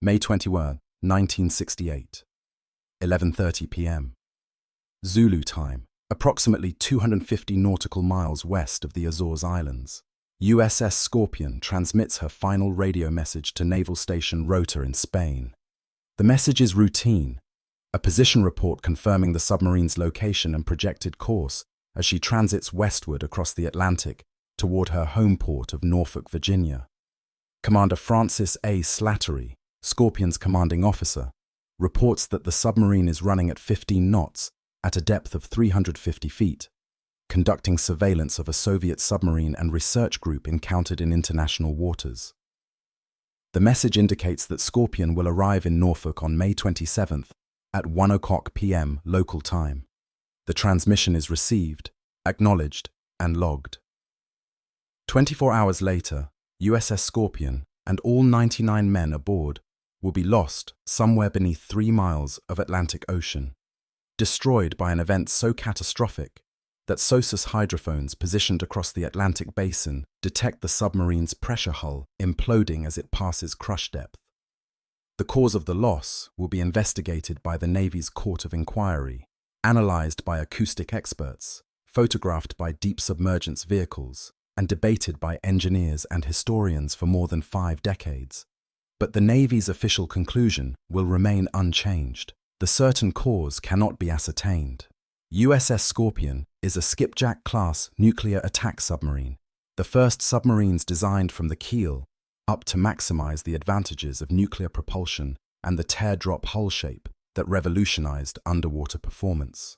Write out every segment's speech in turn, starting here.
May 21, 1968, 11:30 p.m. Zulu time, approximately 250 nautical miles west of the Azores Islands. USS Scorpion transmits her final radio message to Naval Station Rota in Spain. The message is routine, a position report confirming the submarine's location and projected course as she transits westward across the Atlantic toward her home port of Norfolk, Virginia. Commander Francis A. Slattery, Scorpion's commanding officer, reports that the submarine is running at 15 knots at a depth of 350 feet, conducting surveillance of a Soviet submarine and research group encountered in international waters. The message indicates that Scorpion will arrive in Norfolk on May 27th at 1:00 p.m. local time. The transmission is received, acknowledged, and logged. 24 hours later, USS Scorpion and all 99 men aboard will be lost somewhere beneath 3 miles of Atlantic Ocean, destroyed by an event so catastrophic that SOSUS hydrophones positioned across the Atlantic basin detect the submarine's pressure hull imploding as it passes crush depth. The cause of the loss will be investigated by the Navy's Court of Inquiry, analyzed by acoustic experts, photographed by deep submergence vehicles, and debated by engineers and historians for more than 5 decades. But the Navy's official conclusion will remain unchanged. The certain cause cannot be ascertained. USS Scorpion is a Skipjack-class nuclear attack submarine, the first submarines designed from the keel up to maximize the advantages of nuclear propulsion and the teardrop hull shape that revolutionized underwater performance.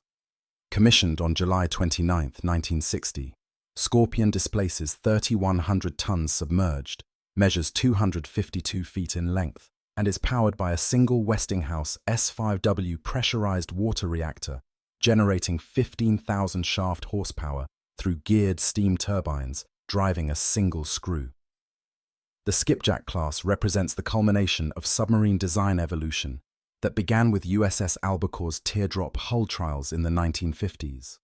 Commissioned on July 29, 1960, Scorpion displaces 3,100 tons submerged, measures 252 feet in length, and is powered by a single Westinghouse S5W pressurized water reactor, generating 15,000 shaft horsepower through geared steam turbines driving a single screw. The Skipjack class represents the culmination of submarine design evolution that began with USS Albacore's teardrop hull trials in the 1950s,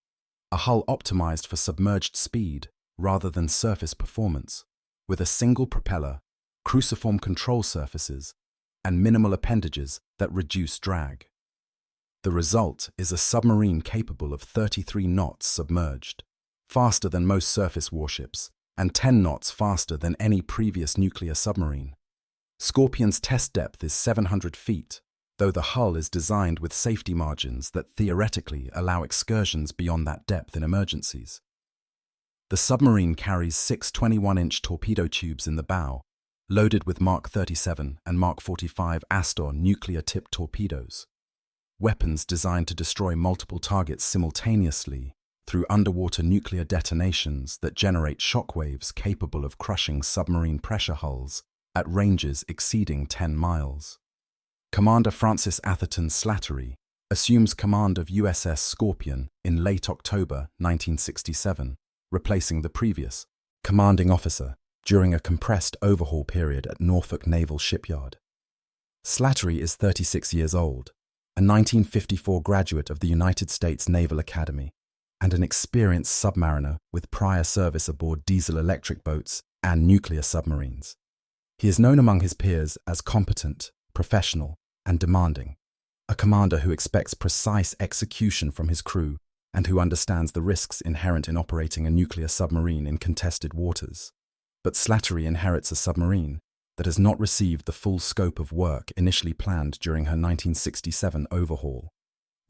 a hull optimized for submerged speed rather than surface performance, with a single propeller, cruciform control surfaces, and minimal appendages that reduce drag. The result is a submarine capable of 33 knots submerged, faster than most surface warships, and 10 knots faster than any previous nuclear submarine. Scorpion's test depth is 700 feet, though the hull is designed with safety margins that theoretically allow excursions beyond that depth in emergencies. The submarine carries 6 21-inch torpedo tubes in the bow, loaded with Mark 37 and Mark 45 Astor nuclear-tipped torpedoes, weapons designed to destroy multiple targets simultaneously through underwater nuclear detonations that generate shockwaves capable of crushing submarine pressure hulls at ranges exceeding 10 miles. Commander Francis Atherton Slattery assumes command of USS Scorpion in late October 1967, replacing the previous commanding officer during a compressed overhaul period at Norfolk Naval Shipyard. Slattery is 36 years old, a 1954 graduate of the United States Naval Academy, and an experienced submariner with prior service aboard diesel-electric boats and nuclear submarines. He is known among his peers as competent, professional, and demanding, a commander who expects precise execution from his crew and who understands the risks inherent in operating a nuclear submarine in contested waters. But Slattery inherits a submarine that has not received the full scope of work initially planned during her 1967 overhaul.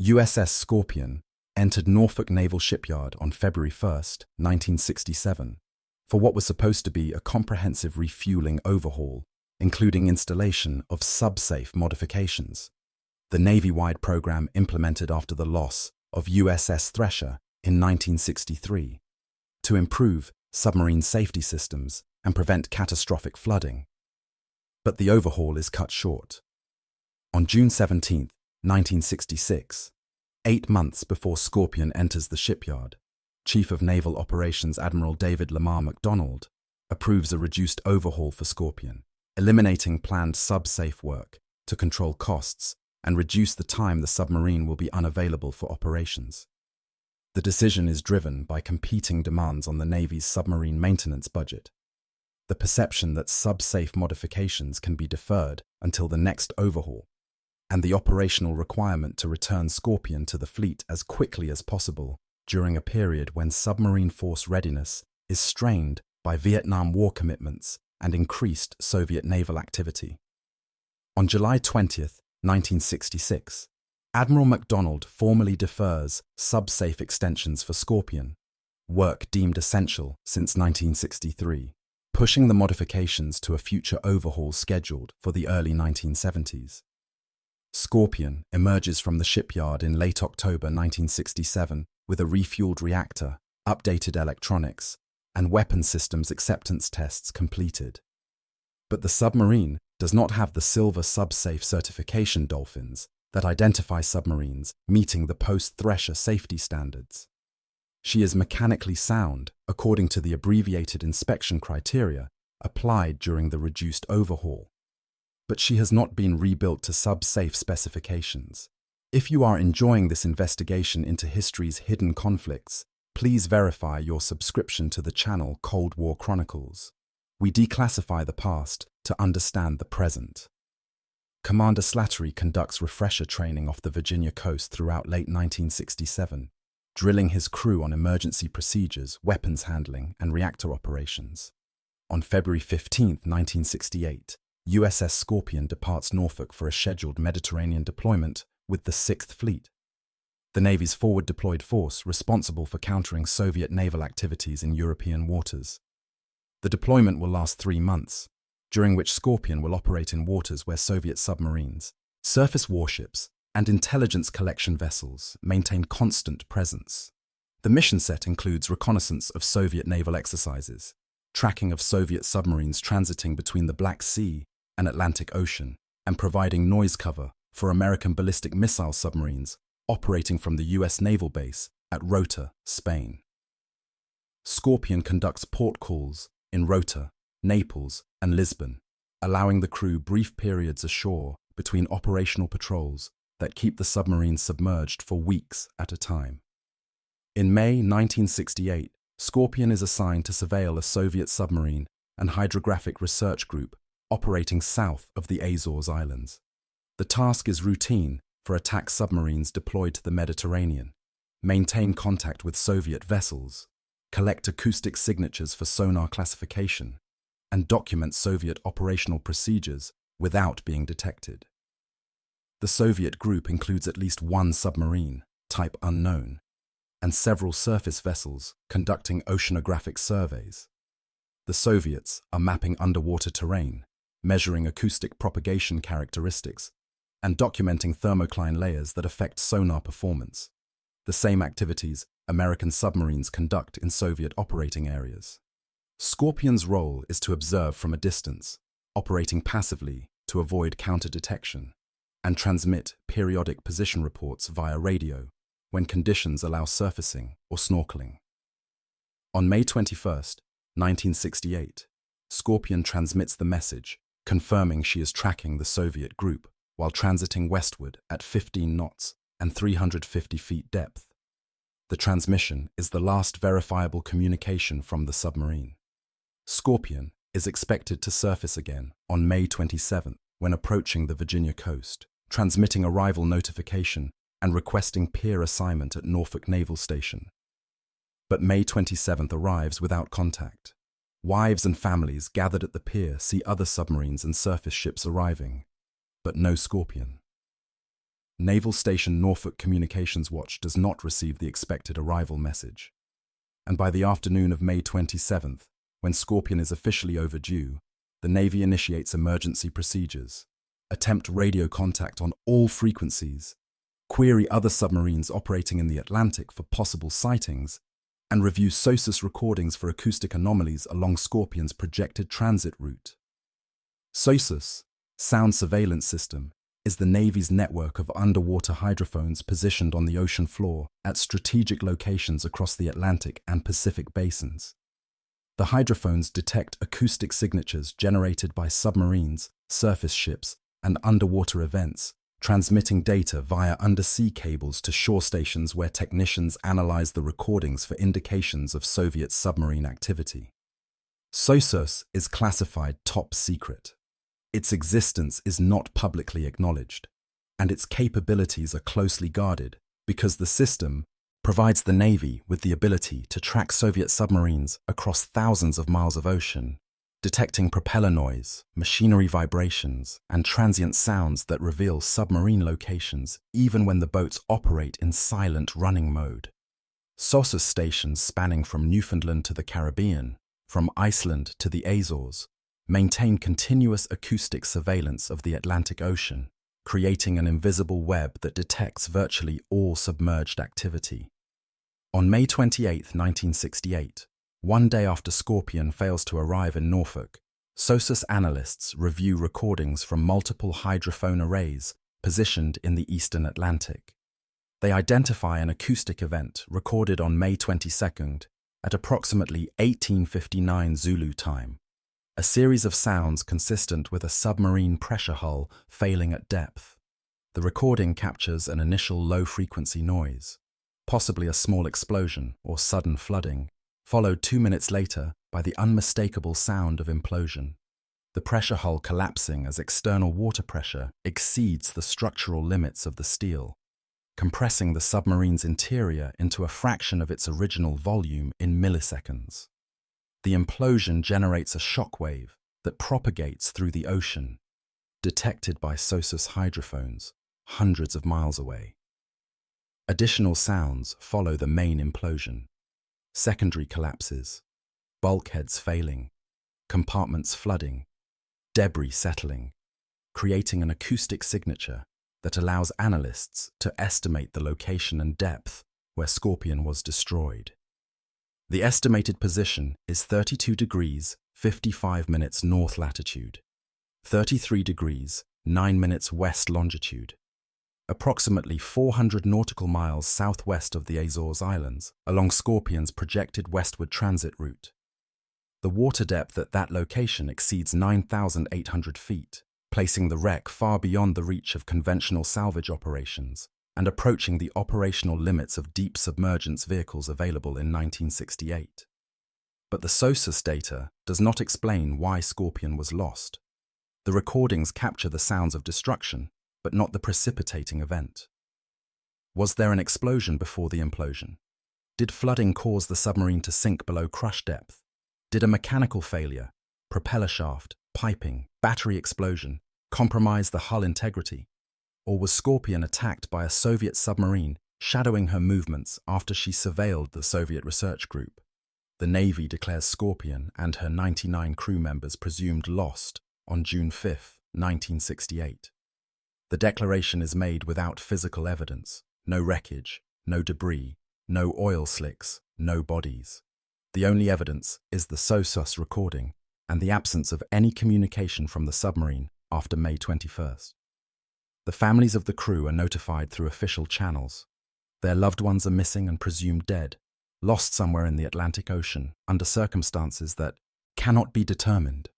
USS Scorpion entered Norfolk Naval Shipyard on February 1, 1967, for what was supposed to be a comprehensive refueling overhaul, including installation of sub-safe modifications, the Navy-wide program implemented after the loss of USS Thresher in 1963, to improve submarine safety systems and prevent catastrophic flooding. But the overhaul is cut short. On June 17, 1966, 8 months before Scorpion enters the shipyard, Chief of Naval Operations Admiral David Lamar MacDonald approves a reduced overhaul for Scorpion, eliminating planned sub-safe work to control costs and reduce the time the submarine will be unavailable for operations. The decision is driven by competing demands on the Navy's submarine maintenance budget. the perception that sub-safe modifications can be deferred until the next overhaul, and the operational requirement to return Scorpion to the fleet as quickly as possible during a period when submarine force readiness is strained by Vietnam War commitments and increased Soviet naval activity. On July 20, 1966, Admiral MacDonald formally defers sub-safe extensions for Scorpion, work deemed essential since 1963, pushing the modifications to a future overhaul scheduled for the early 1970s. Scorpion emerges from the shipyard in late October 1967 with a refueled reactor, updated electronics, and weapon systems acceptance tests completed. But the submarine does not have the Silver Subsafe certification dolphins that identify submarines meeting the post-Thresher safety standards. She is mechanically sound according to the abbreviated inspection criteria applied during the reduced overhaul, but she has not been rebuilt to sub-safe specifications. If you are enjoying this investigation into history's hidden conflicts, please verify your subscription to the channel Cold War Chronicles. We declassify the past to understand the present. Commander Slattery conducts refresher training off the Virginia coast throughout late 1967, drilling his crew on emergency procedures, weapons handling, and reactor operations. On February 15, 1968, USS Scorpion departs Norfolk for a scheduled Mediterranean deployment with the 6th Fleet, the Navy's forward-deployed force responsible for countering Soviet naval activities in European waters. The deployment will last 3 months, during which Scorpion will operate in waters where Soviet submarines, surface warships, and intelligence collection vessels maintain constant presence. The mission set includes reconnaissance of Soviet naval exercises, tracking of Soviet submarines transiting between the Black Sea and Atlantic Ocean, and providing noise cover for American ballistic missile submarines operating from the U.S. Naval Base at Rota, Spain. Scorpion conducts port calls in Rota, Naples, and Lisbon, allowing the crew brief periods ashore between operational patrols that keep the submarines submerged for weeks at a time. In May 1968, Scorpion is assigned to surveil a Soviet submarine and hydrographic research group operating south of the Azores Islands. The task is routine for attack submarines deployed to the Mediterranean, maintain contact with Soviet vessels, collect acoustic signatures for sonar classification, and document Soviet operational procedures without being detected. The Soviet group includes at least one submarine, type unknown, and several surface vessels conducting oceanographic surveys. The Soviets are mapping underwater terrain, measuring acoustic propagation characteristics, and documenting thermocline layers that affect sonar performance, the same activities American submarines conduct in Soviet operating areas. Scorpion's role is to observe from a distance, operating passively to avoid counter-detection, and transmit periodic position reports via radio when conditions allow surfacing or snorkeling. On May 21, 1968, Scorpion transmits the message confirming she is tracking the Soviet group while transiting westward at 15 knots and 350 feet depth. The transmission is the last verifiable communication from the submarine. Scorpion is expected to surface again on May 27 when approaching the Virginia coast, transmitting arrival notification and requesting pier assignment at Norfolk Naval Station. But May 27 arrives without contact. Wives and families gathered at the pier see other submarines and surface ships arriving, but no Scorpion. Naval Station Norfolk Communications Watch does not receive the expected arrival message. And by the afternoon of May 27th, when Scorpion is officially overdue, the Navy initiates emergency procedures, attempt radio contact on all frequencies, query other submarines operating in the Atlantic for possible sightings, and review SOSUS recordings for acoustic anomalies along Scorpion's projected transit route. SOSUS, Sound Surveillance System, is the Navy's network of underwater hydrophones positioned on the ocean floor at strategic locations across the Atlantic and Pacific basins. The hydrophones detect acoustic signatures generated by submarines, surface ships, and underwater events, transmitting data via undersea cables to shore stations where technicians analyze the recordings for indications of Soviet submarine activity. SOSUS is classified top secret. Its existence is not publicly acknowledged, and its capabilities are closely guarded because the system provides the Navy with the ability to track Soviet submarines across thousands of miles of ocean, detecting propeller noise, machinery vibrations, and transient sounds that reveal submarine locations even when the boats operate in silent running mode. SOSUS stations spanning from Newfoundland to the Caribbean, from Iceland to the Azores, maintain continuous acoustic surveillance of the Atlantic Ocean, creating an invisible web that detects virtually all submerged activity. On May 28, 1968, one day after Scorpion fails to arrive in Norfolk, SOSUS analysts review recordings from multiple hydrophone arrays positioned in the eastern Atlantic. They identify an acoustic event recorded on May 22nd at approximately 1859 Zulu time, a series of sounds consistent with a submarine pressure hull failing at depth. The recording captures an initial low-frequency noise, possibly a small explosion or sudden flooding, followed 2 minutes later by the unmistakable sound of implosion. The pressure hull collapsing as external water pressure exceeds the structural limits of the steel, compressing the submarine's interior into a fraction of its original volume in milliseconds. The implosion generates a shock wave that propagates through the ocean, detected by SOSUS hydrophones hundreds of miles away. Additional sounds follow the main implosion: secondary collapses, bulkheads failing, compartments flooding, debris settling, creating an acoustic signature that allows analysts to estimate the location and depth where Scorpion was destroyed. The estimated position is 32 degrees 55 minutes north latitude, 33 degrees 9 minutes west longitude, approximately 400 nautical miles southwest of the Azores Islands along Scorpion's projected westward transit route. The water depth at that location exceeds 9,800 feet, placing the wreck far beyond the reach of conventional salvage operations and approaching the operational limits of deep submergence vehicles available in 1968. But the SOSUS data does not explain why Scorpion was lost. The recordings capture the sounds of destruction, but not the precipitating event. Was there an explosion before the implosion? Did flooding cause the submarine to sink below crush depth? Did a mechanical failure, propeller shaft, piping, battery explosion compromise the hull integrity? Or was Scorpion attacked by a Soviet submarine shadowing her movements after she surveilled the Soviet research group? The Navy declares Scorpion and her 99 crew members presumed lost on June 5, 1968. The declaration is made without physical evidence: no wreckage, no debris, no oil slicks, no bodies. The only evidence is the SOSUS recording and the absence of any communication from the submarine after May 21st. The families of the crew are notified through official channels. Their loved ones are missing and presumed dead, lost somewhere in the Atlantic Ocean under circumstances that cannot be determined.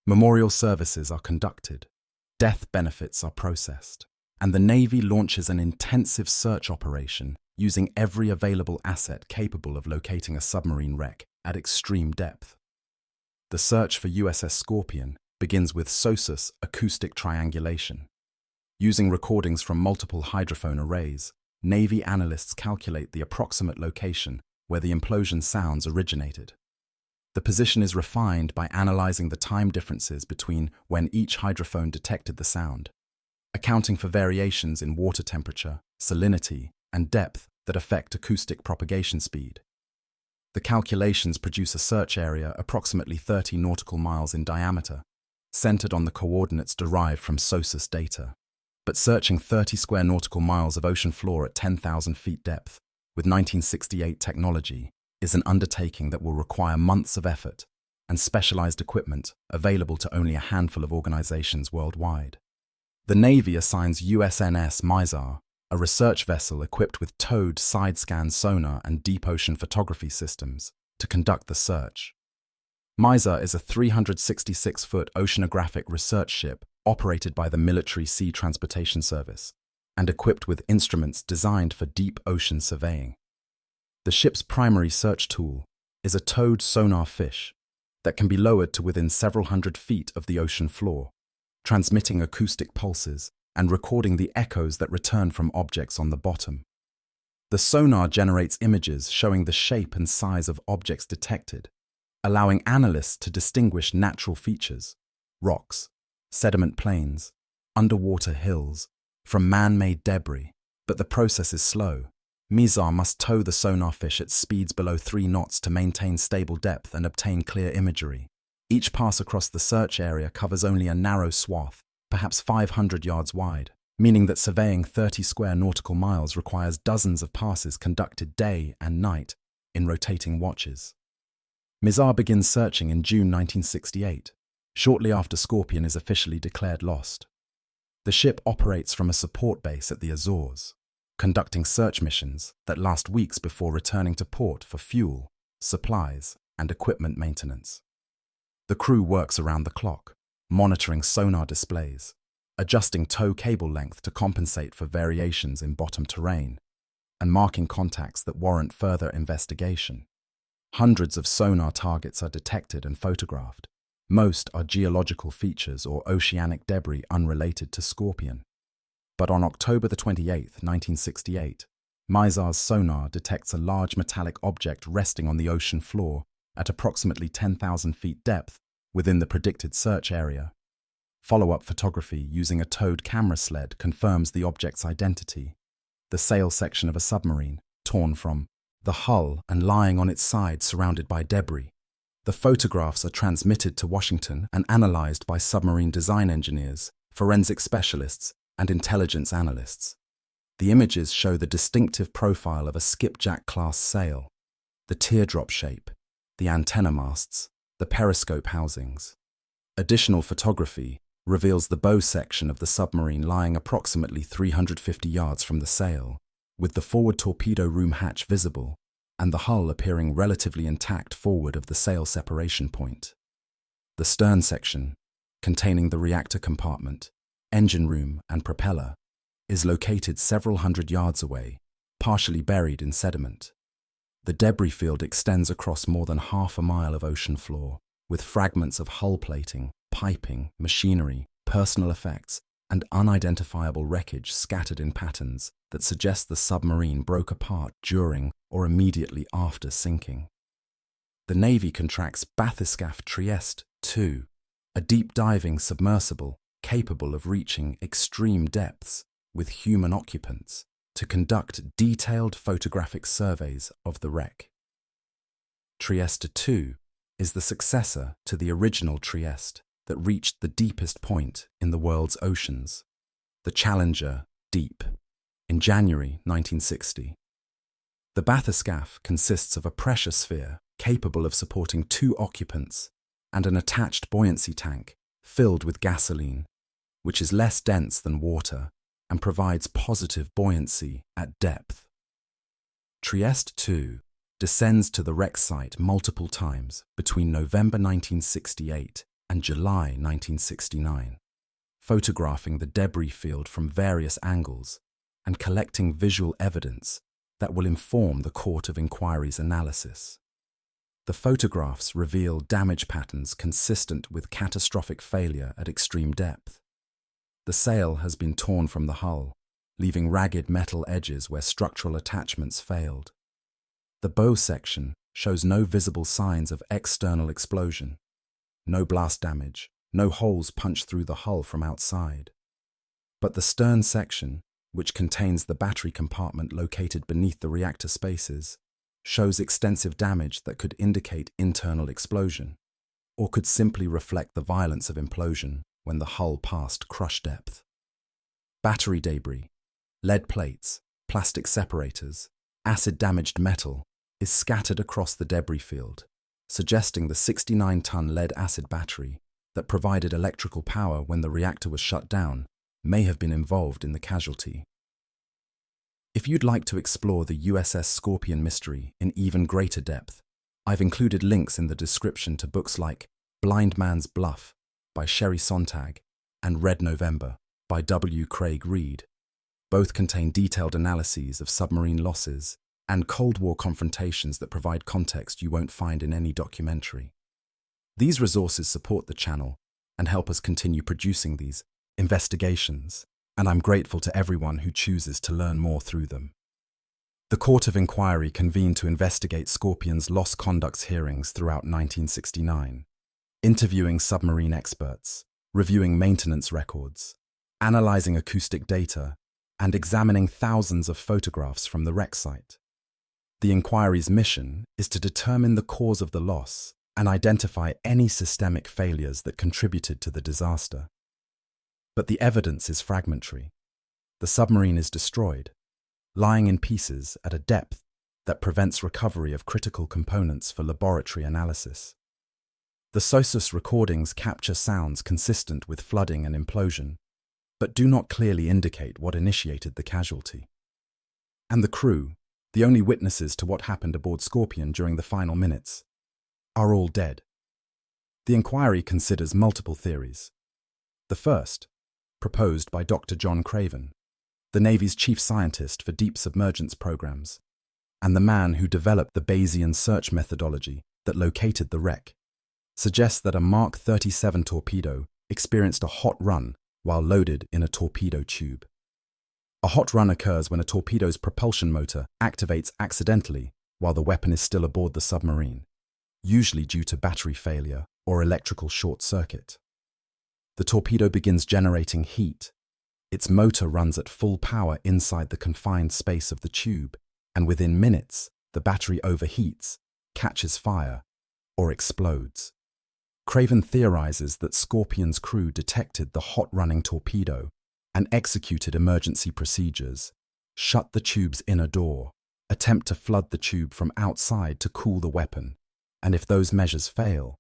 Memorial services are conducted, death benefits are processed, and the Navy launches an intensive search operation using every available asset capable of locating a submarine wreck at extreme depth. The search for USS Scorpion begins with SOSUS acoustic triangulation. Using recordings from multiple hydrophone arrays, Navy analysts calculate the approximate location where the implosion sounds originated. The position is refined by analyzing the time differences between when each hydrophone detected the sound, accounting for variations in water temperature, salinity, and depth that affect acoustic propagation speed. The calculations produce a search area approximately 30 nautical miles in diameter, centered on the coordinates derived from SOSUS data. But searching 30 square nautical miles of ocean floor at 10,000 feet depth with 1968 technology is an undertaking that will require months of effort and specialized equipment available to only a handful of organizations worldwide. The Navy assigns USNS Mizar, a research vessel equipped with towed side-scan sonar and deep ocean photography systems, to conduct the search. Mizar is a 366-foot oceanographic research ship operated by the Military Sea Transportation Service and equipped with instruments designed for deep ocean surveying. The ship's primary search tool is a towed sonar fish, that can be lowered to within several hundred feet of the ocean floor, transmitting acoustic pulses and recording the echoes that return from objects on the bottom. The sonar generates images showing the shape and size of objects detected, allowing analysts to distinguish natural features, rocks, sediment plains, underwater hills, from man-made debris. But the process is slow. MESAR must tow the sonar fish at speeds below 3 knots to maintain stable depth and obtain clear imagery. Each pass across the search area covers only a narrow swath, perhaps 500 yards wide, meaning that surveying 30 square nautical miles requires dozens of passes conducted day and night in rotating watches. MESAR begins searching in June 1968, shortly after Scorpion is officially declared lost. The ship operates from a support base at the Azores, conducting search missions that last weeks before returning to port for fuel, supplies, and equipment maintenance. The crew works around the clock, monitoring sonar displays, adjusting tow cable length to compensate for variations in bottom terrain, and marking contacts that warrant further investigation. Hundreds of sonar targets are detected and photographed. Most are geological features or oceanic debris unrelated to Scorpion. But on October 28, 1968, MESAR's sonar detects a large metallic object resting on the ocean floor at approximately 10,000 feet depth within the predicted search area. Follow-up photography using a towed camera sled confirms the object's identity: the sail section of a submarine, torn from the hull and lying on its side surrounded by debris. The photographs are transmitted to Washington and analyzed by submarine design engineers, forensic specialists, and intelligence analysts. The images show the distinctive profile of a Skipjack-class sail, the teardrop shape, the antenna masts, the periscope housings. Additional photography reveals the bow section of the submarine lying approximately 350 yards from the sail, with the forward torpedo room hatch visible, and the hull appearing relatively intact forward of the sail separation point. The stern section, containing the reactor compartment, engine room, and propeller, is located several hundred yards away, partially buried in sediment. The debris field extends across more than half a mile of ocean floor, with fragments of hull plating, piping, machinery, personal effects, and unidentifiable wreckage scattered in patterns that suggest the submarine broke apart during or immediately after sinking. The Navy contracts Bathyscaphe Trieste II, a deep-diving submersible capable of reaching extreme depths with human occupants, to conduct detailed photographic surveys of the wreck. Trieste II is the successor to the original Trieste that reached the deepest point in the world's oceans, the Challenger Deep, in January 1960. The bathyscaphe consists of a pressure sphere capable of supporting 2 occupants and an attached buoyancy tank filled with gasoline, which is less dense than water and provides positive buoyancy at depth. Trieste II descends to the wreck site multiple times between November 1968 and July 1969, photographing the debris field from various angles and collecting visual evidence that will inform the Court of Inquiry's analysis. The photographs reveal damage patterns consistent with catastrophic failure at extreme depth. The sail has been torn from the hull, leaving ragged metal edges where structural attachments failed. The bow section shows no visible signs of external explosion, no blast damage, no holes punched through the hull from outside. But the stern section, which contains the battery compartment located beneath the reactor spaces, shows extensive damage that could indicate internal explosion, or could simply reflect the violence of implosion when the hull passed crush depth. Battery debris, lead plates, plastic separators, acid-damaged metal is scattered across the debris field, suggesting the 69-ton lead-acid battery that provided electrical power when the reactor was shut down may have been involved in the casualty. If you'd like to explore the USS Scorpion mystery in even greater depth, I've included links in the description to books like Blind Man's Bluff by Sherry Sontag and Red November by W. Craig Reed. Both contain detailed analyses of submarine losses and Cold War confrontations that provide context you won't find in any documentary. These resources support the channel and help us continue producing these investigations, and I'm grateful to everyone who chooses to learn more through them. The Court of Inquiry convened to investigate Scorpion's lost conducts hearings throughout 1969, interviewing submarine experts, reviewing maintenance records, analyzing acoustic data, and examining thousands of photographs from the wreck site. The inquiry's mission is to determine the cause of the loss and identify any systemic failures that contributed to the disaster. But the evidence is fragmentary. The submarine is destroyed, lying in pieces at a depth that prevents recovery of critical components for laboratory analysis. The SOSUS recordings capture sounds consistent with flooding and implosion, but do not clearly indicate what initiated the casualty. And the crew, the only witnesses to what happened aboard Scorpion during the final minutes, are all dead. The inquiry considers multiple theories. The first, proposed by Dr. John Craven, the Navy's chief scientist for deep submergence programs, and the man who developed the Bayesian search methodology that located the wreck, suggests that a Mark 37 torpedo experienced a hot run while loaded in a torpedo tube. A hot run occurs when a torpedo's propulsion motor activates accidentally while the weapon is still aboard the submarine, usually due to battery failure or electrical short circuit. The torpedo begins generating heat. Its motor runs at full power inside the confined space of the tube, and within minutes, the battery overheats, catches fire, or explodes. Craven theorizes that Scorpion's crew detected the hot-running torpedo and executed emergency procedures, shut the tube's inner door, attempt to flood the tube from outside to cool the weapon, and if those measures fail,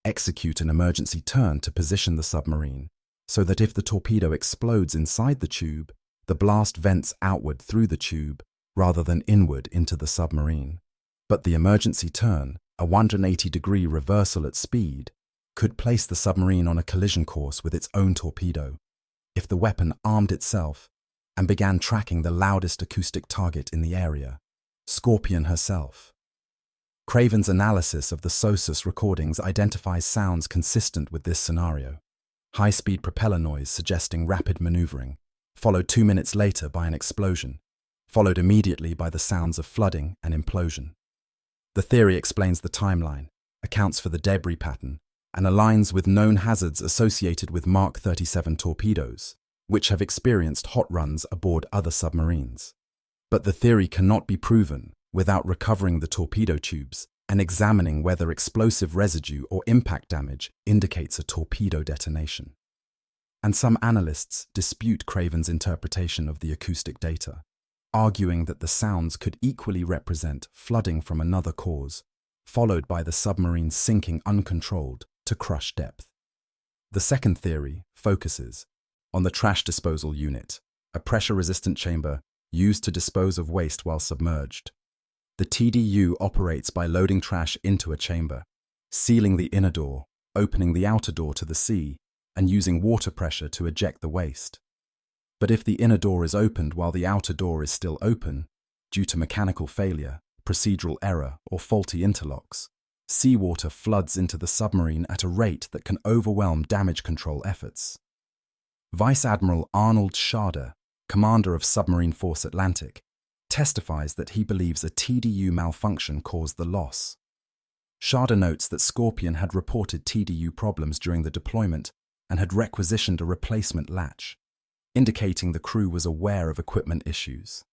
execute an emergency turn to position the submarine so that if the torpedo explodes inside the tube, the blast vents outward through the tube rather than inward into the submarine. But the emergency turn, a 180-degree reversal at speed, could place the submarine on a collision course with its own torpedo if the weapon armed itself and began tracking the loudest acoustic target in the area, Scorpion herself. Craven's analysis of the SOSUS recordings identifies sounds consistent with this scenario. High-speed propeller noise suggesting rapid maneuvering, followed 2 minutes later by an explosion, followed immediately by the sounds of flooding and implosion. The theory explains the timeline, accounts for the debris pattern, and aligns with known hazards associated with Mark 37 torpedoes, which have experienced hot runs aboard other submarines. But the theory cannot be proven without recovering the torpedo tubes and examining whether explosive residue or impact damage indicates a torpedo detonation. And some analysts dispute Craven's interpretation of the acoustic data, arguing that the sounds could equally represent flooding from another cause, followed by the submarine sinking uncontrolled to crush depth. The second theory focuses on the trash disposal unit, a pressure-resistant chamber used to dispose of waste while submerged. The TDU operates by loading trash into a chamber, sealing the inner door, opening the outer door to the sea, and using water pressure to eject the waste. But if the inner door is opened while the outer door is still open, due to mechanical failure, procedural error, or faulty interlocks, seawater floods into the submarine at a rate that can overwhelm damage control efforts. Vice Admiral Arnold Schade, commander of Submarine Force Atlantic, testifies that he believes a TDU malfunction caused the loss. Schade notes that Scorpion had reported TDU problems during the deployment and had requisitioned a replacement latch, indicating the crew was aware of equipment issues.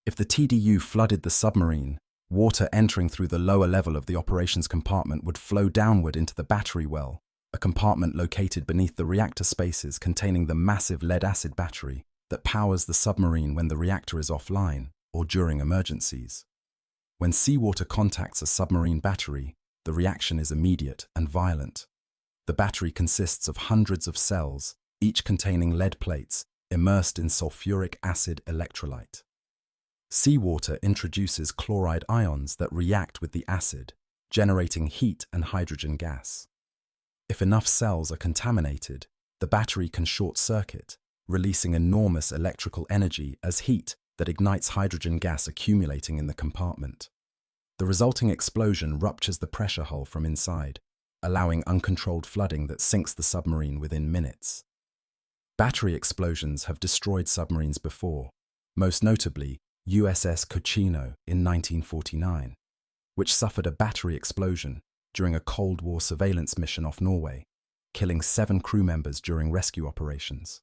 If the TDU flooded the submarine, water entering through the lower level of the operations compartment would flow downward into the battery well, a compartment located beneath the reactor spaces containing the massive lead-acid battery that powers the submarine when the reactor is offline or during emergencies. When seawater contacts a submarine battery, the reaction is immediate and violent. The battery consists of hundreds of cells, each containing lead plates, immersed in sulfuric acid electrolyte. Seawater introduces chloride ions that react with the acid, generating heat and hydrogen gas. If enough cells are contaminated, the battery can short-circuit, releasing enormous electrical energy as heat that ignites hydrogen gas accumulating in the compartment. The resulting explosion ruptures the pressure hull from inside, allowing uncontrolled flooding that sinks the submarine within minutes. Battery explosions have destroyed submarines before, most notably USS Cochino in 1949, which suffered a battery explosion during a Cold War surveillance mission off Norway, killing 7 crew members during rescue operations.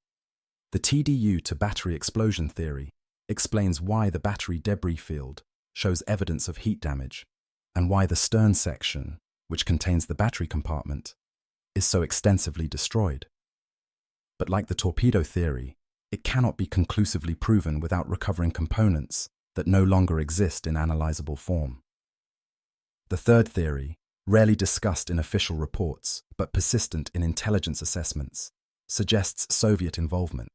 The TDU to battery explosion theory explains why the battery debris field shows evidence of heat damage and why the stern section, which contains the battery compartment, is so extensively destroyed. But like the torpedo theory, it cannot be conclusively proven without recovering components that no longer exist in analyzable form. The third theory, rarely discussed in official reports but persistent in intelligence assessments, suggests Soviet involvement.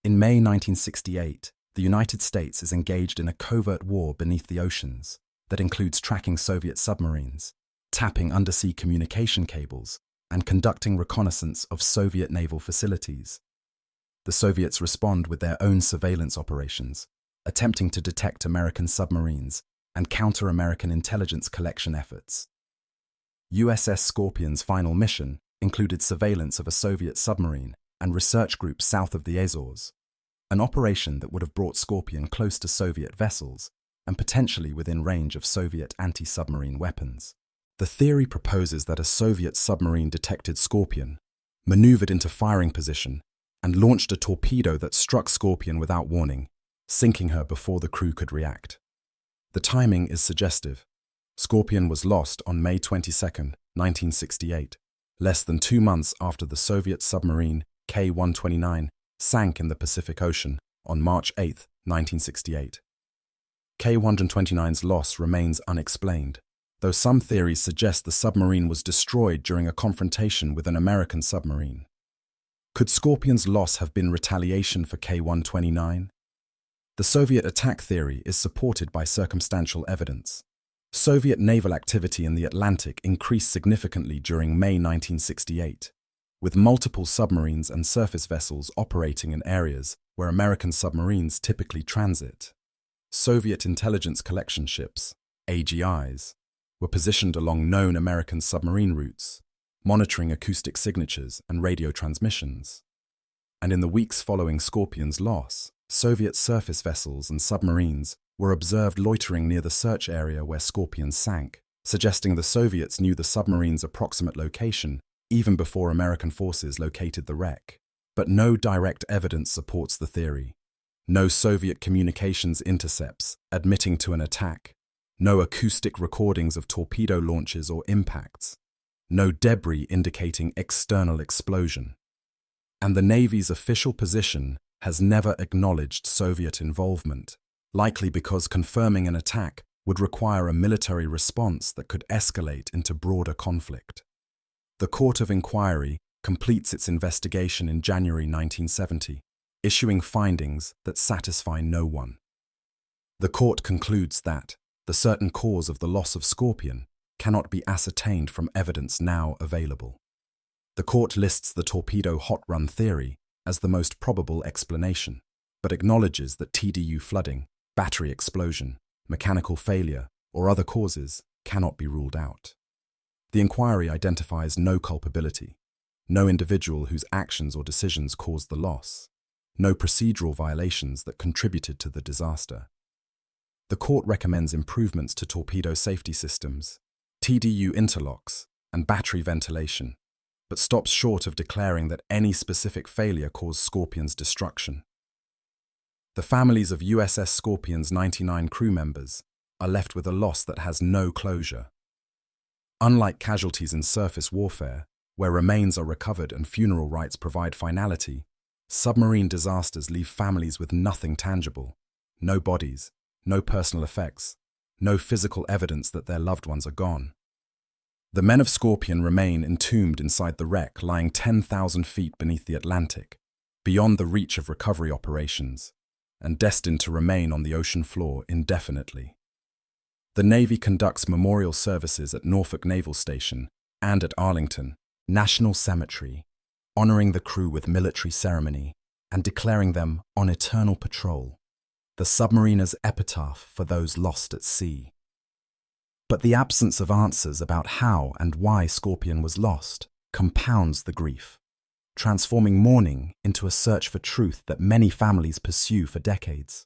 In May 1968, the United States is engaged in a covert war beneath the oceans that includes tracking Soviet submarines, tapping undersea communication cables, and conducting reconnaissance of Soviet naval facilities. The Soviets respond with their own surveillance operations, attempting to detect American submarines and counter American intelligence collection efforts. USS Scorpion's final mission included surveillance of a Soviet submarine and research groups south of the Azores, an operation that would have brought Scorpion close to Soviet vessels and potentially within range of Soviet anti-submarine weapons. The theory proposes that a Soviet submarine detected Scorpion, maneuvered into firing position, and launched a torpedo that struck Scorpion without warning, sinking her before the crew could react. The timing is suggestive. Scorpion was lost on May 22, 1968, less than 2 months after the Soviet submarine K-129 sank in the Pacific Ocean on March 8, 1968. K-129's loss remains unexplained, though some theories suggest the submarine was destroyed during a confrontation with an American submarine. Could Scorpion's loss have been retaliation for K-129? The Soviet attack theory is supported by circumstantial evidence. Soviet naval activity in the Atlantic increased significantly during May 1968, with multiple submarines and surface vessels operating in areas where American submarines typically transit. Soviet intelligence collection ships, AGIs, were positioned along known American submarine routes, monitoring acoustic signatures and radio transmissions. And in the weeks following Scorpion's loss, Soviet surface vessels and submarines were observed loitering near the search area where Scorpion sank, suggesting the Soviets knew the submarine's approximate location even before American forces located the wreck. But no direct evidence supports the theory. No Soviet communications intercepts admitting to an attack. No acoustic recordings of torpedo launches or impacts. No debris indicating external explosion. And the Navy's official position has never acknowledged Soviet involvement, likely because confirming an attack would require a military response that could escalate into broader conflict. The Court of Inquiry completes its investigation in January 1970, issuing findings that satisfy no one. The court concludes that the certain cause of the loss of Scorpion cannot be ascertained from evidence now available. The court lists the torpedo hot run theory as the most probable explanation, but acknowledges that TDU flooding, battery explosion, mechanical failure, or other causes cannot be ruled out. The inquiry identifies no culpability, no individual whose actions or decisions caused the loss, no procedural violations that contributed to the disaster. The court recommends improvements to torpedo safety systems, TDU interlocks, and battery ventilation, but stops short of declaring that any specific failure caused Scorpion's destruction. The families of USS Scorpion's 99 crew members are left with a loss that has no closure. Unlike casualties in surface warfare, where remains are recovered and funeral rites provide finality, submarine disasters leave families with nothing tangible, no bodies, no personal effects, no physical evidence that their loved ones are gone. The men of Scorpion remain entombed inside the wreck lying 10,000 feet beneath the Atlantic, beyond the reach of recovery operations, and destined to remain on the ocean floor indefinitely. The Navy conducts memorial services at Norfolk Naval Station and at Arlington National Cemetery, honoring the crew with military ceremony and declaring them on eternal patrol, the submariner's epitaph for those lost at sea. But the absence of answers about how and why Scorpion was lost compounds the grief, transforming mourning into a search for truth that many families pursue for decades.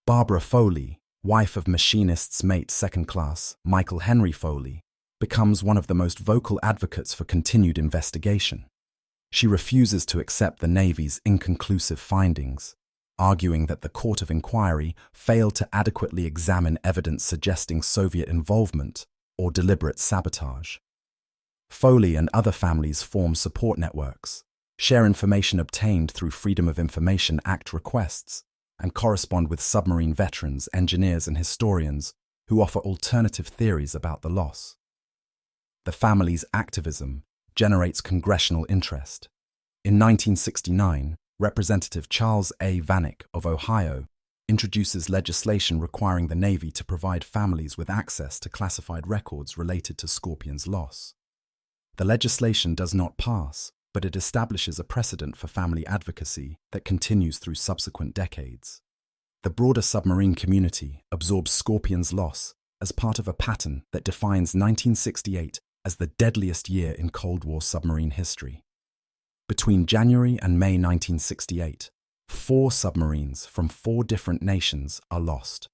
Barbara Foley, wife of machinist's mate second class Michael Henry Foley, becomes one of the most vocal advocates for continued investigation. She refuses to accept the Navy's inconclusive findings, arguing that the Court of Inquiry failed to adequately examine evidence suggesting Soviet involvement or deliberate sabotage. Foley and other families form support networks, share information obtained through Freedom of Information Act requests, and correspond with submarine veterans, engineers, and historians who offer alternative theories about the loss. The family's activism generates congressional interest. In 1969, Representative Charles A. Vanek of Ohio introduces legislation requiring the Navy to provide families with access to classified records related to Scorpion's loss. The legislation does not pass, but it establishes a precedent for family advocacy that continues through subsequent decades. The broader submarine community absorbs Scorpion's loss as part of a pattern that defines 1968 as the deadliest year in Cold War submarine history. Between January and May 1968, 4 submarines from 4 different nations are lost.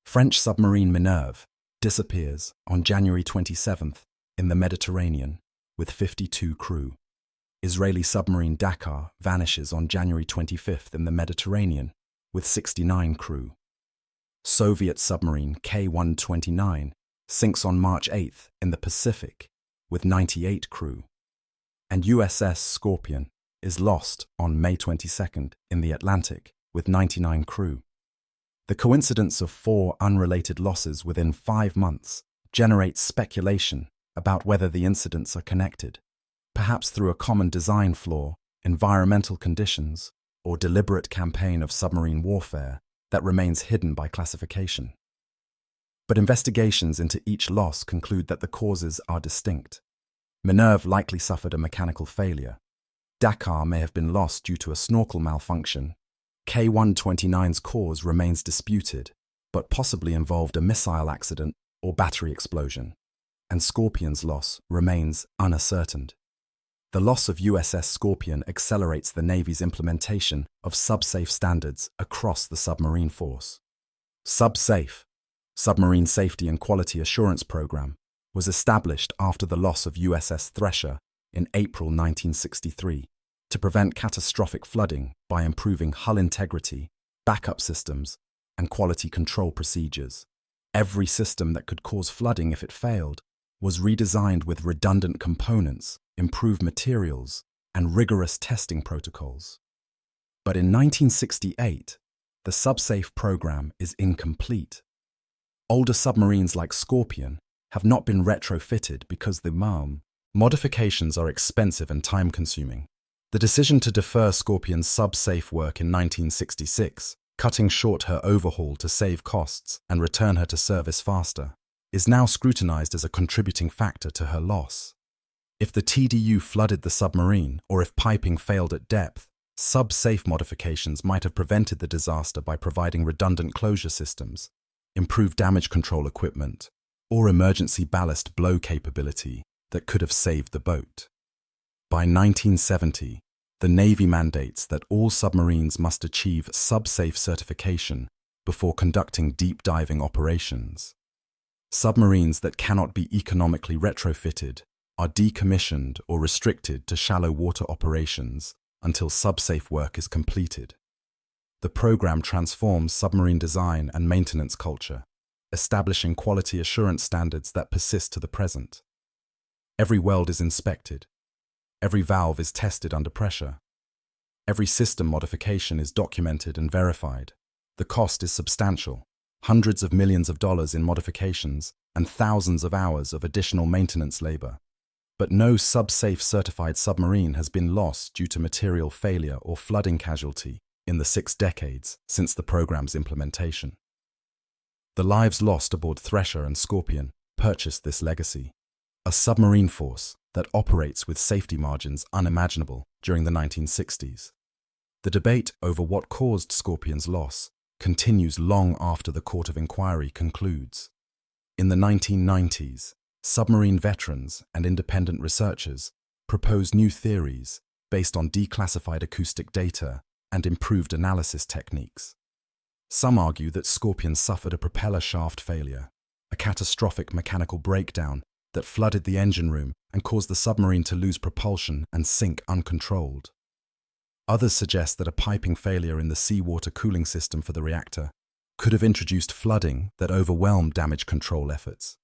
French submarine Minerve disappears on January 27th in the Mediterranean with 52 crew. Israeli submarine Dakar vanishes on January 25th in the Mediterranean with 69 crew. Soviet submarine K-129 sinks on March 8th in the Pacific with 98 crew. And USS Scorpion is lost on May 22nd in the Atlantic with 99 crew. The coincidence of 4 unrelated losses within 5 months generates speculation about whether the incidents are connected, perhaps through a common design flaw, environmental conditions, or deliberate campaign of submarine warfare that remains hidden by classification. But investigations into each loss conclude that the causes are distinct. Minerve likely suffered a mechanical failure. Dakar may have been lost due to a snorkel malfunction. K-129's cause remains disputed, but possibly involved a missile accident or battery explosion. And Scorpion's loss remains unascertained. The loss of USS Scorpion accelerates the Navy's implementation of subsafe standards across the submarine force. SubSafe, Submarine Safety and Quality Assurance Program, was established after the loss of USS Thresher in April 1963 to prevent catastrophic flooding by improving hull integrity, backup systems, and quality control procedures. Every system that could cause flooding if it failed was redesigned with redundant components, improved materials, and rigorous testing protocols. But in 1968, the SubSafe program is incomplete. Older submarines like Scorpion have not been retrofitted because the modifications are expensive and time-consuming. The decision to defer Scorpion's SubSafe work in 1966, cutting short her overhaul to save costs and return her to service faster, is now scrutinized as a contributing factor to her loss. If the TDU flooded the submarine or if piping failed at depth, SubSafe modifications might have prevented the disaster by providing redundant closure systems, improved damage control equipment, or emergency ballast blow capability that could have saved the boat. By 1970, the Navy mandates that all submarines must achieve SubSafe certification before conducting deep diving operations. Submarines that cannot be economically retrofitted are decommissioned or restricted to shallow water operations until SubSafe work is completed. The program transforms submarine design and maintenance culture, establishing quality assurance standards that persist to the present. Every weld is inspected. Every valve is tested under pressure. Every system modification is documented and verified. The cost is substantial, hundreds of millions of dollars in modifications and thousands of hours of additional maintenance labor. But no SubSafe certified submarine has been lost due to material failure or flooding casualty in the 6 decades since the program's implementation. The lives lost aboard Thresher and Scorpion purchased this legacy, a submarine force that operates with safety margins unimaginable during the 1960s. The debate over what caused Scorpion's loss continues long after the Court of Inquiry concludes. In the 1990s, submarine veterans and independent researchers proposed new theories based on declassified acoustic data and improved analysis techniques. Some argue that Scorpion suffered a propeller shaft failure, a catastrophic mechanical breakdown that flooded the engine room and caused the submarine to lose propulsion and sink uncontrolled. Others suggest that a piping failure in the seawater cooling system for the reactor could have introduced flooding that overwhelmed damage control efforts.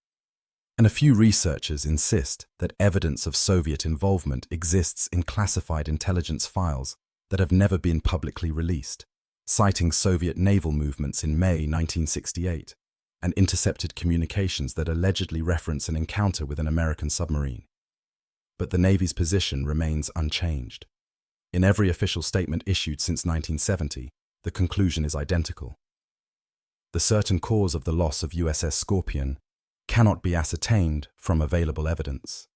And a few researchers insist that evidence of Soviet involvement exists in classified intelligence files that have never been publicly released, citing Soviet naval movements in May 1968 and intercepted communications that allegedly reference an encounter with an American submarine. But the Navy's position remains unchanged. In every official statement issued since 1970, the conclusion is identical. The certain cause of the loss of USS Scorpion cannot be ascertained from available evidence.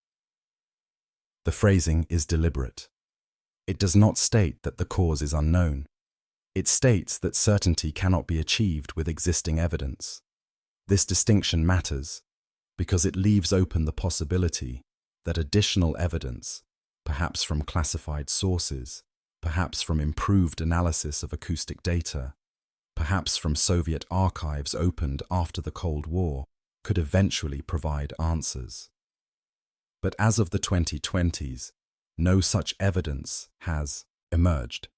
The phrasing is deliberate. It does not state that the cause is unknown. It states that certainty cannot be achieved with existing evidence. This distinction matters because it leaves open the possibility that additional evidence, perhaps from classified sources, perhaps from improved analysis of acoustic data, perhaps from Soviet archives opened after the Cold War, could eventually provide answers. But as of the 2020s, no such evidence has emerged.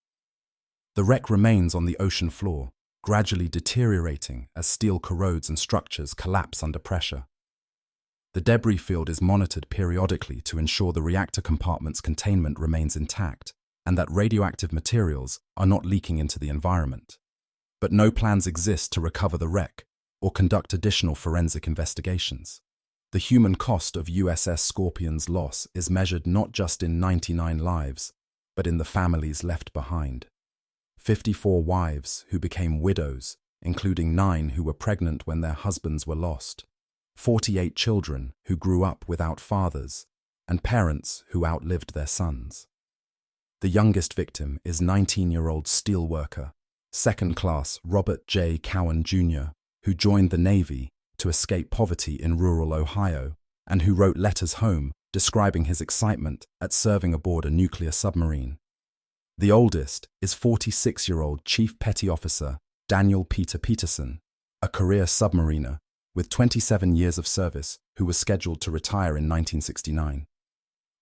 The wreck remains on the ocean floor, gradually deteriorating as steel corrodes and structures collapse under pressure. The debris field is monitored periodically to ensure the reactor compartment's containment remains intact and that radioactive materials are not leaking into the environment. But no plans exist to recover the wreck or conduct additional forensic investigations. The human cost of USS Scorpion's loss is measured not just in 99 lives, but in the families left behind. 54 wives who became widows, including 9 who were pregnant when their husbands were lost, 48 children who grew up without fathers, and parents who outlived their sons. The youngest victim is 19-year-old steelworker, second-class Robert J. Cowan, Jr., who joined the Navy to escape poverty in rural Ohio and who wrote letters home describing his excitement at serving aboard a nuclear submarine. The oldest is 46-year-old Chief Petty Officer Daniel Peter Peterson, a career submariner with 27 years of service who was scheduled to retire in 1969.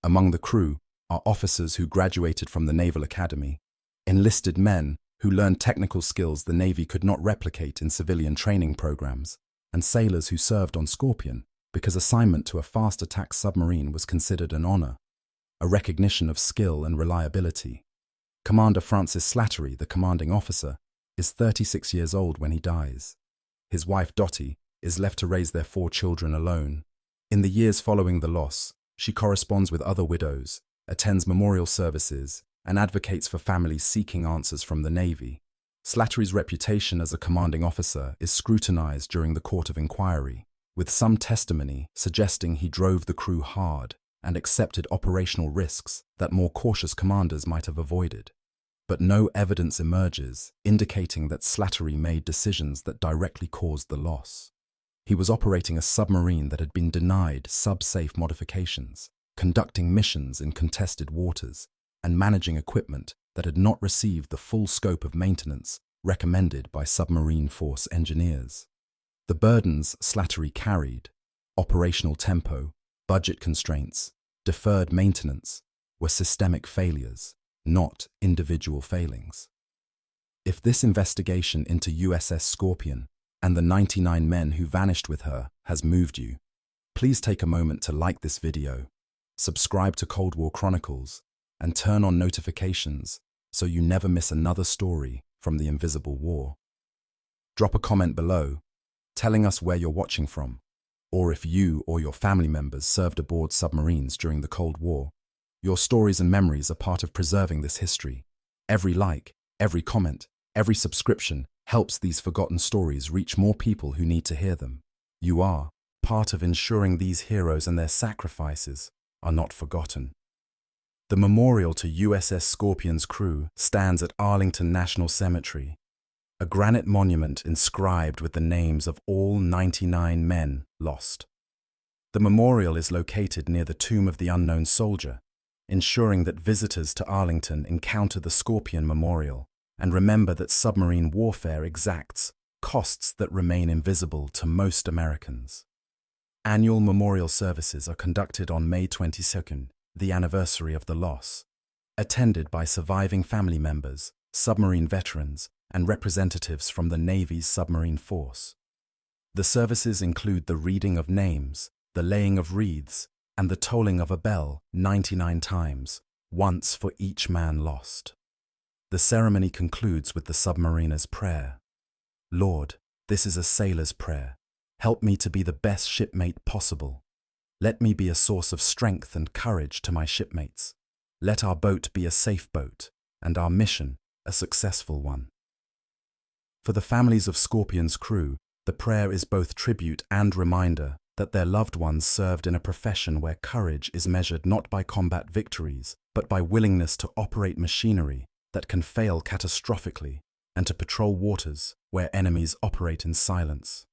Among the crew are officers who graduated from the Naval Academy, enlisted men who learned technical skills the Navy could not replicate in civilian training programs, and sailors who served on Scorpion because assignment to a fast-attack submarine was considered an honor, a recognition of skill and reliability. Commander Francis Slattery, the commanding officer, is 36 years old when he dies. His wife Dottie is left to raise their 4 children alone. In the years following the loss, she corresponds with other widows, attends memorial services, and advocates for families seeking answers from the Navy. Slattery's reputation as a commanding officer is scrutinized during the court of inquiry, with some testimony suggesting he drove the crew hard and accepted operational risks that more cautious commanders might have avoided. But no evidence emerges indicating that Slattery made decisions that directly caused the loss. He was operating a submarine that had been denied sub-safe modifications, conducting missions in contested waters, and managing equipment that had not received the full scope of maintenance recommended by submarine force engineers. The burdens Slattery carried, operational tempo, budget constraints, deferred maintenance, were systemic failures, not individual failings. If this investigation into USS Scorpion and the 99 men who vanished with her has moved you, please take a moment to like this video, subscribe to Cold War Chronicles, and turn on notifications so you never miss another story from the invisible war. Drop a comment below telling us where you're watching from, or if you or your family members served aboard submarines during the Cold War. Your stories and memories are part of preserving this history. Every like, every comment, every subscription helps these forgotten stories reach more people who need to hear them. You are part of ensuring these heroes and their sacrifices are not forgotten. The memorial to USS Scorpion's crew stands at Arlington National Cemetery, a granite monument inscribed with the names of all 99 men lost. The memorial is located near the tomb of the unknown soldier, ensuring that visitors to Arlington encounter the Scorpion Memorial and remember that submarine warfare exacts costs that remain invisible to most Americans. Annual memorial services are conducted on May 22nd, the anniversary of the loss, attended by surviving family members, submarine veterans, and representatives from the Navy's submarine force. The services include the reading of names, the laying of wreaths, and the tolling of a bell 99 times, once for each man lost. The ceremony concludes with the submariner's prayer. Lord, this is a sailor's prayer. Help me to be the best shipmate possible. Let me be a source of strength and courage to my shipmates. Let our boat be a safe boat, and our mission a successful one. For the families of Scorpion's crew, the prayer is both tribute and reminder that their loved ones served in a profession where courage is measured not by combat victories, but by willingness to operate machinery that can fail catastrophically and to patrol waters where enemies operate in silence.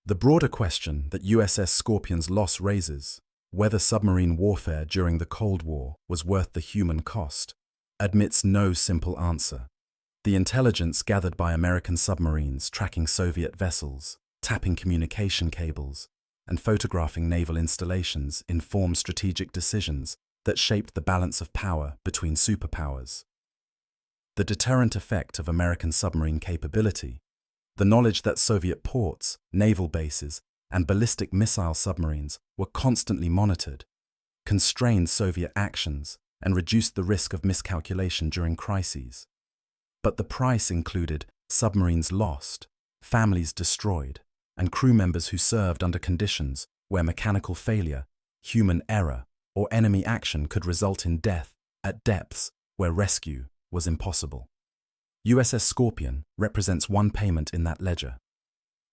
The broader question that USS Scorpion's loss raises, whether submarine warfare during the Cold War was worth the human cost, admits no simple answer. The intelligence gathered by American submarines tracking Soviet vessels, tapping communication cables, and photographing naval installations informed strategic decisions that shaped the balance of power between superpowers. The deterrent effect of American submarine capability, the knowledge that Soviet ports, naval bases, and ballistic missile submarines were constantly monitored, constrained Soviet actions and reduced the risk of miscalculation during crises. But the price included submarines lost, families destroyed, and crew members who served under conditions where mechanical failure, human error, or enemy action could result in death at depths where rescue was impossible. USS Scorpion represents one payment in that ledger.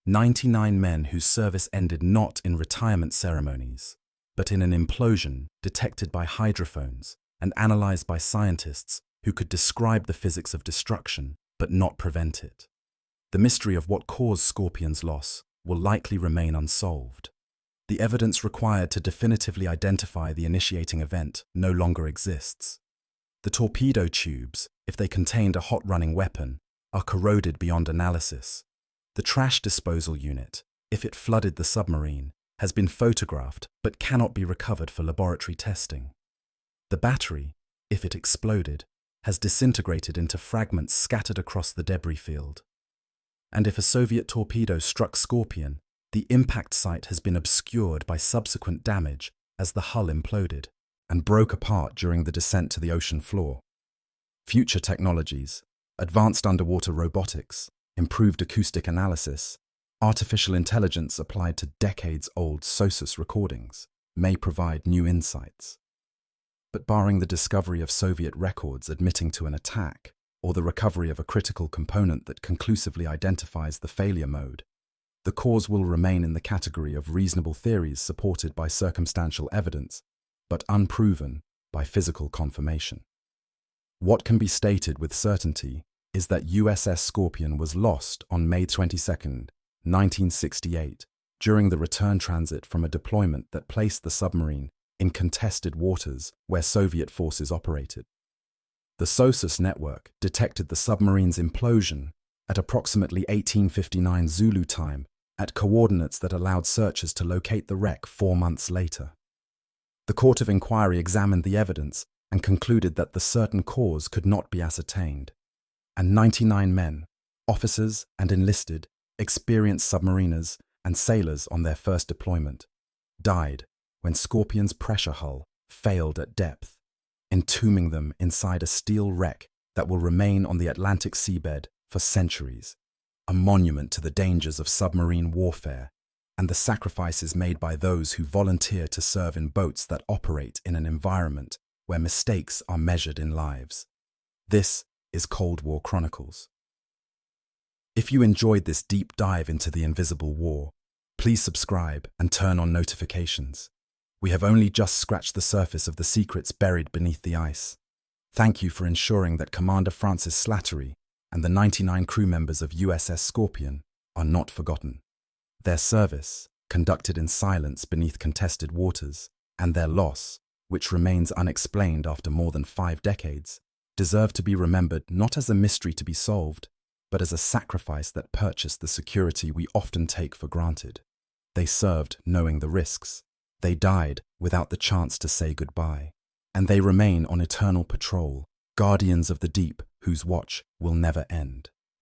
99 men whose service ended not in retirement ceremonies, but in an implosion detected by hydrophones and analyzed by scientists who could describe the physics of destruction but not prevent it. The mystery of what caused Scorpion's loss will likely remain unsolved. The evidence required to definitively identify the initiating event no longer exists. The torpedo tubes, if they contained a hot-running weapon, are corroded beyond analysis. The trash disposal unit, if it flooded the submarine, has been photographed but cannot be recovered for laboratory testing. The battery, if it exploded, has disintegrated into fragments scattered across the debris field. And if a Soviet torpedo struck Scorpion, the impact site has been obscured by subsequent damage as the hull imploded and broke apart during the descent to the ocean floor. Future technologies, advanced underwater robotics, improved acoustic analysis, artificial intelligence applied to decades-old SOSUS recordings may provide new insights. But barring the discovery of Soviet records admitting to an attack, or the recovery of a critical component that conclusively identifies the failure mode, the cause will remain in the category of reasonable theories supported by circumstantial evidence, but unproven by physical confirmation. What can be stated with certainty is that USS Scorpion was lost on May 22, 1968, during the return transit from a deployment that placed the submarine in contested waters where Soviet forces operated. The SOSUS network detected the submarine's implosion at approximately 1859 Zulu time at coordinates that allowed searchers to locate the wreck 4 months later. The Court of Inquiry examined the evidence and concluded that the certain cause could not be ascertained, and 99 men, officers and enlisted, experienced submariners and sailors on their first deployment, died when Scorpion's pressure hull failed at depth, entombing them inside a steel wreck that will remain on the Atlantic seabed for centuries, a monument to the dangers of submarine warfare and the sacrifices made by those who volunteer to serve in boats that operate in an environment where mistakes are measured in lives. This is Cold War Chronicles. If you enjoyed this deep dive into the invisible war, please subscribe and turn on notifications. We have only just scratched the surface of the secrets buried beneath the ice. Thank you for ensuring that Commander Francis Slattery and the 99 crew members of USS Scorpion are not forgotten. Their service conducted in silence beneath contested waters, and their loss, which remains unexplained after more than 5 decades, deserve to be remembered not as a mystery to be solved, but as a sacrifice that purchased the security we often take for granted. They served knowing the risks. They died without the chance to say goodbye. And they remain on eternal patrol, guardians of the deep whose watch will never end.